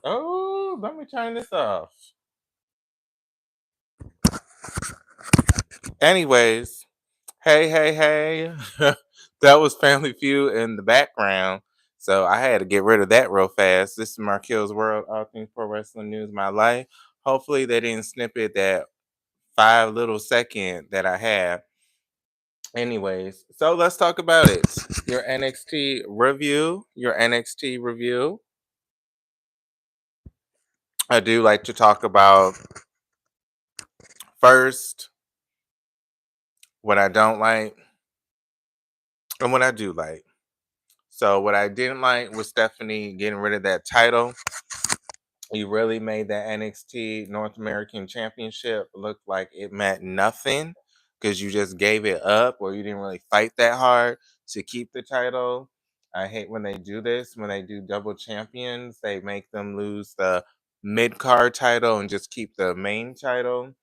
Oh, let me turn this off. Anyways, hey, hey, hey. That was Family Feud in the background. So I had to get rid of that real fast. This is Marquel's World, all things pro wrestling news, my life. Hopefully they didn't snippet that 5 little second that I had. Anyways, so let's talk about it. Your NXT review. Your NXT review. I do like to talk about first what I don't like and what I do like. So what I didn't like was Stephanie getting rid of that title. You really made that NXT North American Championship look like it meant nothing because you just gave it up or you didn't really fight that hard to keep the title. I hate when they do this. When they do double champions, they make them lose the mid card title and just keep the main title.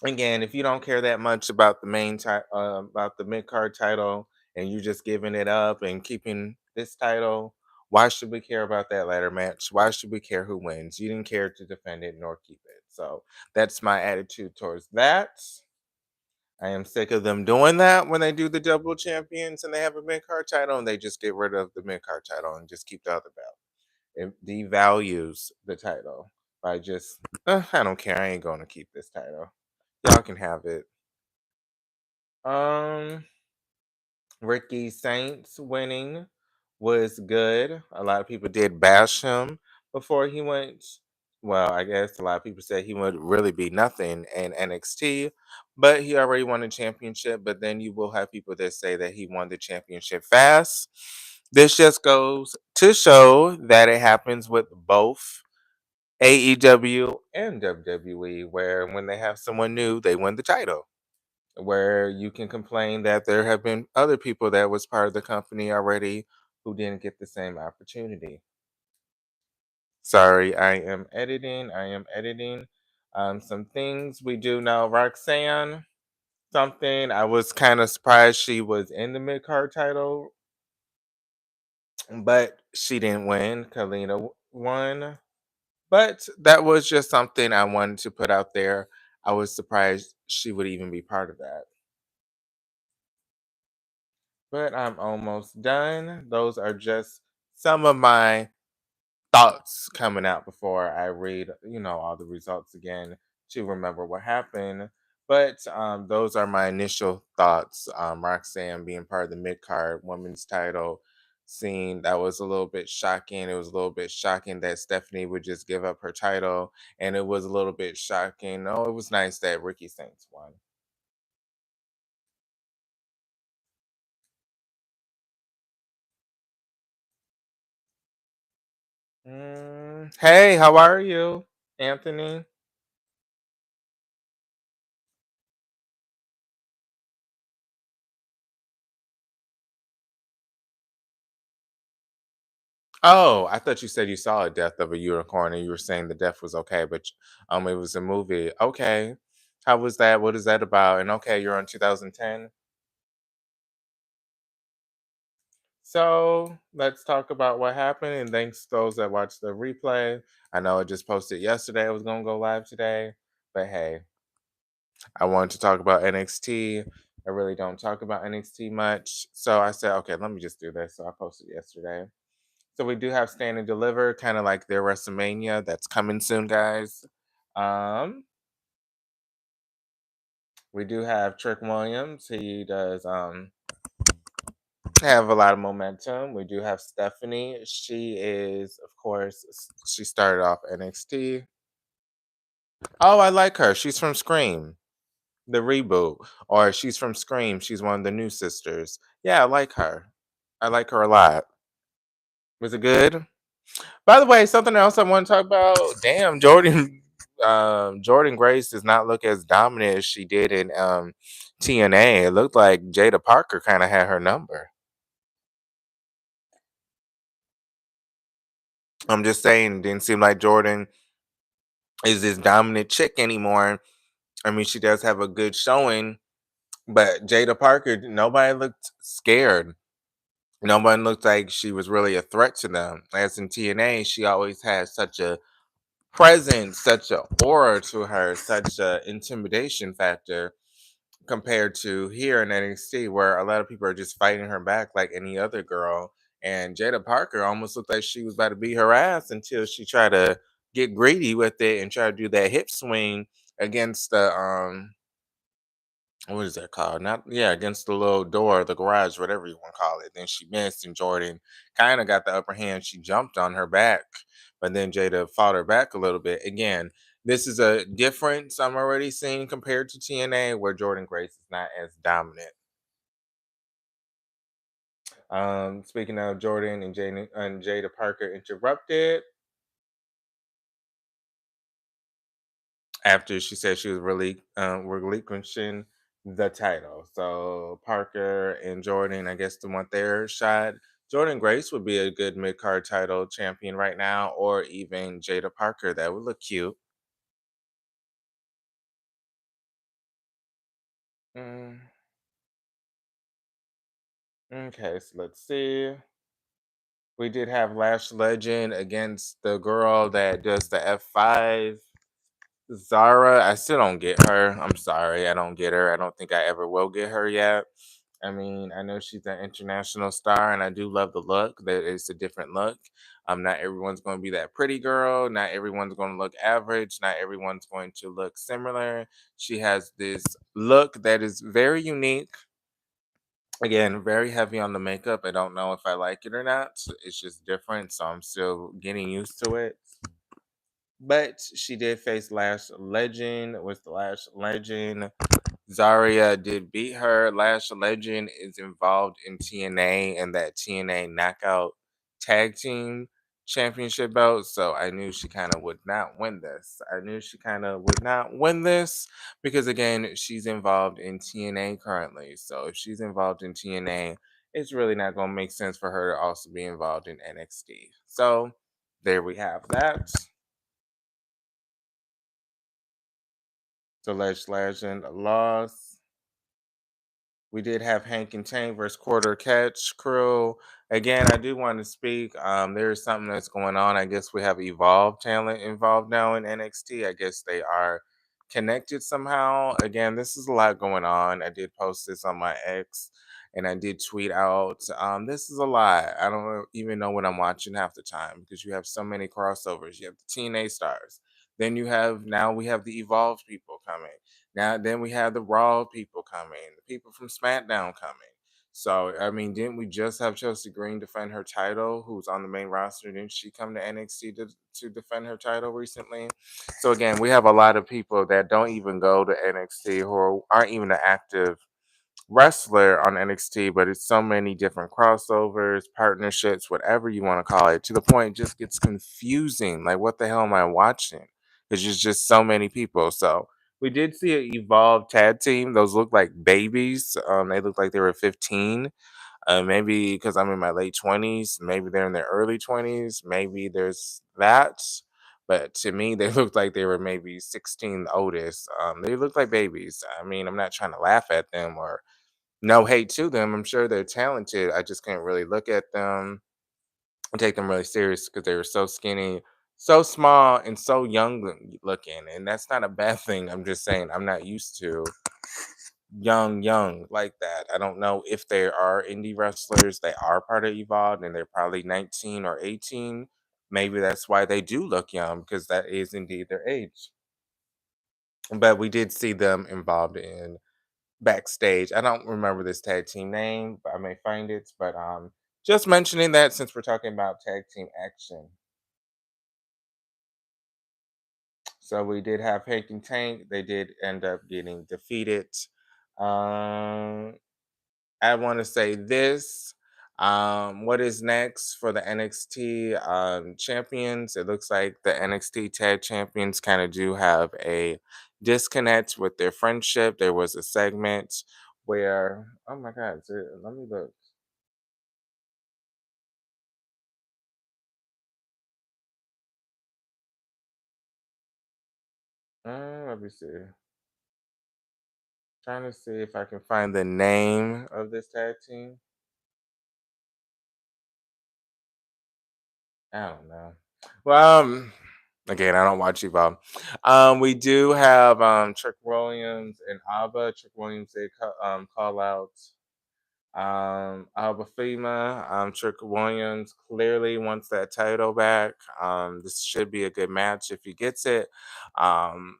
Again, if you don't care that much about the about the mid card title, and you just giving it up and keeping this title, why should we care about that ladder match? Why should we care who wins? You didn't care to defend it nor keep it. So that's my attitude towards that. I am sick of them doing that when they do the double champions and they have a mid card title and they just get rid of the mid card title and just keep the other belt. It devalues the title by just, I don't care. I ain't going to keep this title. Y'all can have it. Um, Ricky Saints winning was good. A lot of people did bash him before he went. Well, I guess a lot of people said he would really be nothing in NXT, but he already won the championship. But then you will have people that say that he won the championship fast. This just goes to show that it happens with both AEW and WWE, where when they have someone new, they win the title. Where you can complain that there have been other people that was part of the company already who didn't get the same opportunity. Sorry, I am editing. I am editing. Some things we do know. Roxanne, something. I was kind of surprised she was in the mid card title, but she didn't win. Kalina won. But that was just something I wanted to put out there. I was surprised she would even be part of that. But I'm almost done. Those are just some of my thoughts coming out before I read, all the results again to remember what happened. But those are my initial thoughts. Roxanne being part of the mid card women's title scene, that was a little bit shocking. It was a little bit shocking that Stephanie would just give up her title, and it was a little bit shocking. Oh, it was nice that Ricky Saints won. Hey, how are you, Anthony? Oh, I thought you said you saw a death of a unicorn and you were saying the death was okay, but it was a movie. Okay. How was that? What is that about? And okay, you're on 2010. So let's talk about what happened. And thanks to those that watched the replay. I know I just posted yesterday. I was gonna go live today, but hey, I wanted to talk about NXT. I really don't talk about NXT much, so I said, okay, let me just do this. So I posted yesterday. So we do have Stand and Deliver, kind of like their WrestleMania that's coming soon, guys. Um, we do have Trick Williams. He does have a lot of momentum. We do have Stephanie. She is, of course, she started off NXT. Oh, I like her. She's from Scream, the reboot, or she's from Scream. She's one of the new sisters. Yeah, I like her. I like her a lot. Was it good? By the way, something else I want to talk about. Damn, Jordan Grace does not look as dominant as she did in TNA. It looked like Jada Parker kind of had her number. I'm just saying, it didn't seem like Jordan is this dominant chick anymore. I mean, she does have a good showing, but Jada Parker, nobody looked scared. No one looked like she was really a threat to them. As in TNA, she always had such a presence, such a aura to her, such a intimidation factor compared to here in NXT, where a lot of people are just fighting her back like any other girl. And Jada Parker almost looked like she was about to beat her ass until she tried to get greedy with it and try to do that hip swing against the what is that called? Not yeah, against the little door, the garage, whatever you want to call it. Then she missed, and Jordan kind of got the upper hand. She jumped on her back, but then Jada fought her back a little bit. Again, this is a difference I'm already seeing compared to TNA, where Jordan Grace is not as dominant. Speaking of Jordan and Jada Parker interrupted after she said she was really relinquishing the title. So Parker and Jordan, I guess, to want their shot. Jordan Grace would be a good mid card title champion right now, or even Jada Parker. That would look cute. Mm, okay, so let's see. We did have Lash Legend against the girl that does the F5. Zara, I still don't get her. I'm sorry, I don't get her. I don't think I ever will get her yet. I mean, I know she's an international star, and I do love the look. That it's a different look. Not everyone's going to be that pretty girl. Not everyone's going to look average. Not everyone's going to look similar. She has this look that is very unique. Again, very heavy on the makeup. I don't know if I like it or not. It's just different, so I'm still getting used to it. But she did face Lash Legend. With Lash Legend, Zarya did beat her. Lash Legend is involved in TNA and that TNA Knockout Tag Team Championship belt. So I knew she kind of would not win this. I knew she kind of would not win this because, again, she's involved in TNA currently. So if she's involved in TNA, it's really not going to make sense for her to also be involved in NXT. So there we have that. So Lash Legend lost. We did have Hank and Tank versus Quarter Catch Crew. Again, I do want to speak. There is something that's going on. I guess we have Evolve talent involved now in NXT. I guess they are connected somehow. Again, this is a lot going on. I did post this on my X and I did tweet out. This is a lot. I don't even know what I'm watching half the time because you have so many crossovers. You have the TNA stars. Then you have now we have the Evolve people coming. Now then we have the Raw people coming, the people from SmackDown coming. So I mean, didn't we just have Chelsea Green defend her title, who's on the main roster? Didn't she come to NXT to defend her title recently? So again, we have a lot of people that don't even go to NXT who aren't even an active wrestler on NXT, but it's so many different crossovers, partnerships, whatever you want to call it, to the point it just gets confusing. Like, what the hell am I watching? Because there's just so many people. So we did see an evolved tag team. Those look like babies. They look like they were 15. Maybe because I'm in my late 20s, maybe they're in their early 20s, maybe there's that. But to me, they looked like they were maybe 16 the oldest. They look like babies. I mean, I'm not trying to laugh at them or no hate to them. I'm sure they're talented. I just can't really look at them and take them really serious because they were so skinny, so small, and so young looking. And that's not a bad thing. I'm just saying I'm not used to young like that. I don't know if there are indie wrestlers that are part of Evolved and they're probably 19 or 18. Maybe that's why they do look young because that is indeed their age. But we did see them involved in backstage. I don't remember this tag team name, but I may find it. But just mentioning that since we're talking about tag team action. So we did have Hank and Tank. They did end up getting defeated. Um, I want to say this. What is next for the NXT champions? It looks like the NXT tag champions kind of do have a disconnect with their friendship. There was a segment where, oh my God, let me look. Let me see. Trying to see if I can find the name of this tag team. I don't know. Well, again, I don't watch Evolve. We do have Trick Williams and Alba. Trick Williams did call out Alba Fema. Trick Williams clearly wants that title back. This should be a good match if he gets it. Um,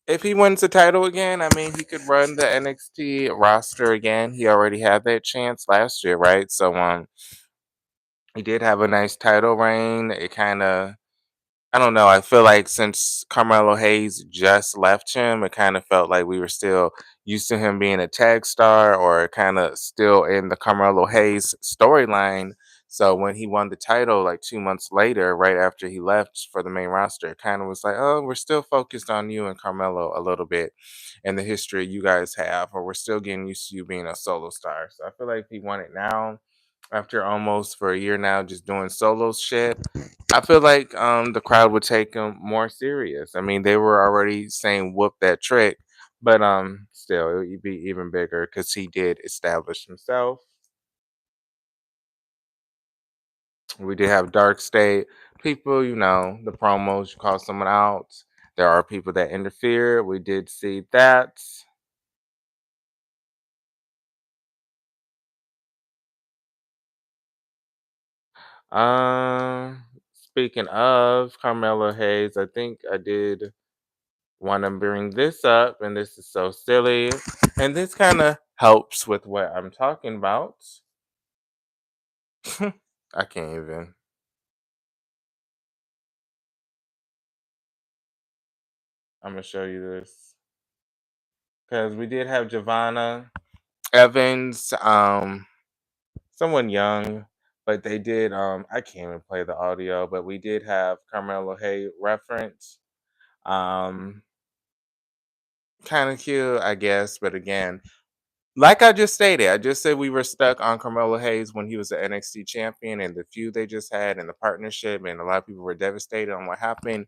if he wins the title again, I mean, he could run the NXT roster again. He already had that chance last year, right? So, he did have a nice title reign. It kind of, I don't know. I feel like since Carmelo Hayes just left him, it kind of felt like we were still used to him being a tag star or kind of still in the Carmelo Hayes storyline. So when he won the title like 2 months later, right after he left for the main roster, it kind of was like, oh, we're still focused on you and Carmelo a little bit and the history you guys have, or we're still getting used to you being a solo star. So I feel like if he won it now, after almost for a year now just doing solo shit, I feel like the crowd would take him more serious. I mean, they were already saying whoop that trick, but still it would be even bigger because he did establish himself. We did have Dark State people, the promos, you call someone out. There are people that interfere. We did see that. Speaking of Carmelo Hayes, I think I did want to bring this up, and this is so silly. And this kind of helps with what I'm talking about. I can't even. I'm gonna show you this because we did have Giovanna Evans, someone young, but they did. I can't even play the audio, but we did have Carmelo Hay reference. Um, Kind of cute, I guess, but again, like I just stated, I just said we were stuck on Carmelo Hayes when he was the NXT champion and the feud they just had and the partnership, and a lot of people were devastated on what happened.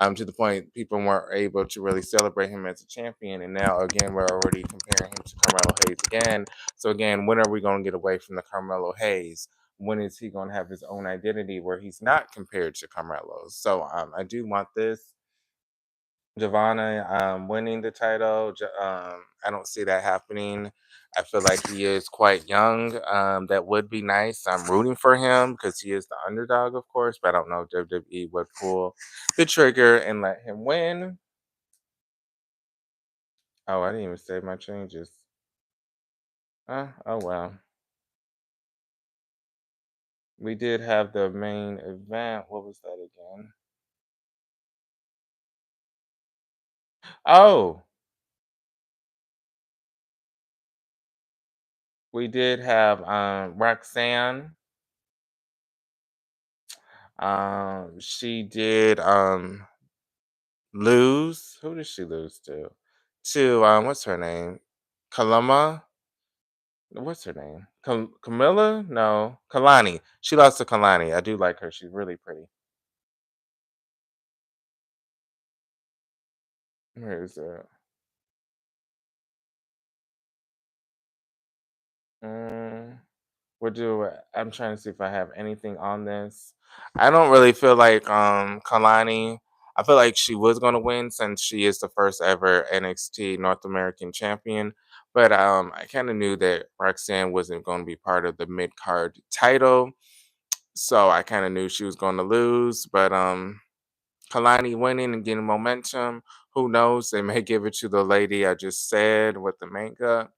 To the point people weren't able to really celebrate him as a champion. And now again, we're already comparing him to Carmelo Hayes again. So again, when are we going to get away from the Carmelo Hayes? When is he going to have his own identity where he's not compared to Carmelo? So I do want this. Giovanna winning the title. I don't see that happening. I feel like he is quite young. That would be nice. I'm rooting for him because he is the underdog, of course, but I don't know if WWE would pull the trigger and let him win. Oh, I didn't even save my changes. Oh well. We did have the main event. What was that again? Oh, we did have Roxanne. She did lose. Who did she lose to? To what's her name? Kalama. What's her name? Camilla? No, Kalani. She lost to Kalani. I do like her. She's really pretty. Where is it? Mm, I'm trying to see if I have anything on this. I don't really feel like Kalani. I feel like she was gonna win since she is the first ever NXT North American champion. But I kind of knew that Roxanne wasn't going to be part of the mid card title, so I kind of knew she was going to lose. But Kalani winning and getting momentum. Who knows? They may give it to the lady I just said with the makeup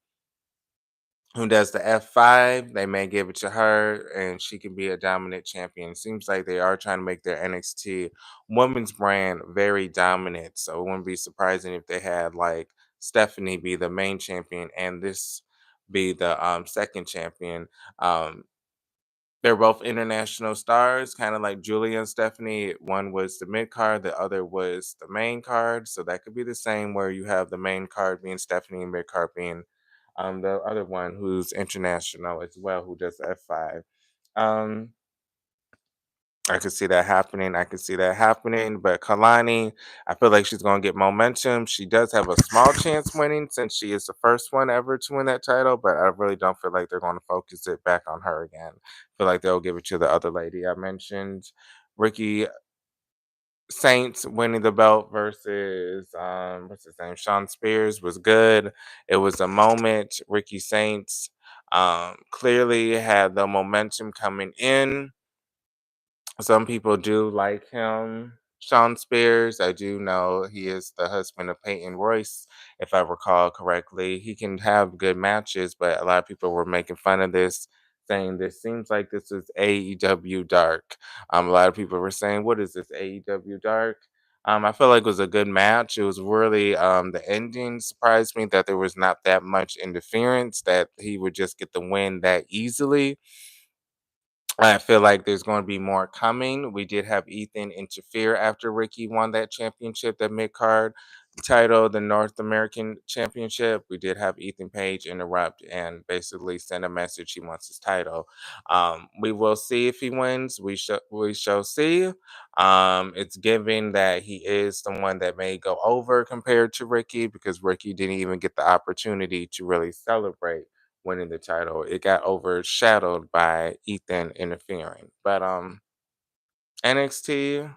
who does the F5. They may give it to her and she can be a dominant champion. Seems like they are trying to make their NXT women's brand very dominant. So it wouldn't be surprising if they had like Stephanie be the main champion and this be the second champion. Um, they're both international stars, kind of like Julia and Stephanie. One was the mid card, the other was the main card. So that could be the same where you have the main card being Stephanie and mid card being the other one who's international as well, who does F5. Um, I could see that happening. I could see that happening. But Kalani, I feel like she's going to get momentum. She does have a small chance winning since she is the first one ever to win that title. But I really don't feel like they're going to focus it back on her again. I feel like they'll give it to the other lady I mentioned. Ricky Saints winning the belt versus what's his name? Sean Spears was good. It was a moment. Ricky Saints clearly had the momentum coming in. Some people do like him. Sean Spears, I do know he is the husband of Peyton Royce, if I recall correctly. He can have good matches, but a lot of people were making fun of this, saying this seems like this is AEW Dark. A lot of people were saying, "What is this AEW Dark?" I feel like it was a good match. It was really the ending surprised me that there was not that much interference, that he would just get the win that easily. I feel like there's going to be more coming. We did have Ethan interfere after Ricky won that championship, that mid card title, the North American Championship. We did have Ethan Page interrupt and basically send a message he wants his title. We will see if he wins. We shall see. It's given that he is someone that may go over compared to Ricky, because Ricky didn't even get the opportunity to really celebrate winning the title. It got overshadowed by Ethan interfering. But NXT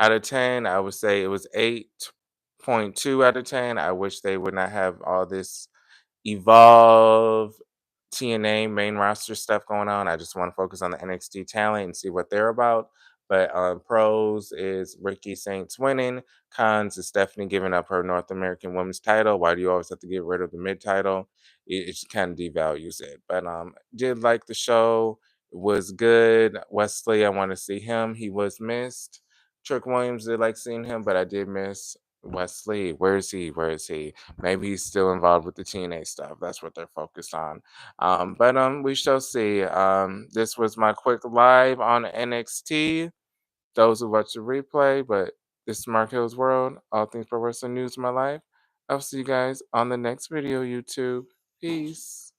out of 10, I would say it was 8.2 out of 10. I wish they would not have all this Evolve, TNA main roster stuff going on. I just want to focus on the NXT talent and see what they're about. But pros is Ricky Saints winning. Cons is Stephanie giving up her North American Women's title. Why do you always have to get rid of the mid title? It just kind of devalues it. But did like the show. It was good. Wesley, I want to see him. He was missed. Trick Williams did like seeing him, but I did miss Wesley. Where is he? Where is he? Maybe he's still involved with the TNA stuff. That's what they're focused on. But we shall see. This was my quick live on NXT. Those who watch the replay, but this is Mark Hill's World. All things pro wrestling news in my life. I'll see you guys on the next video, YouTube. Peace.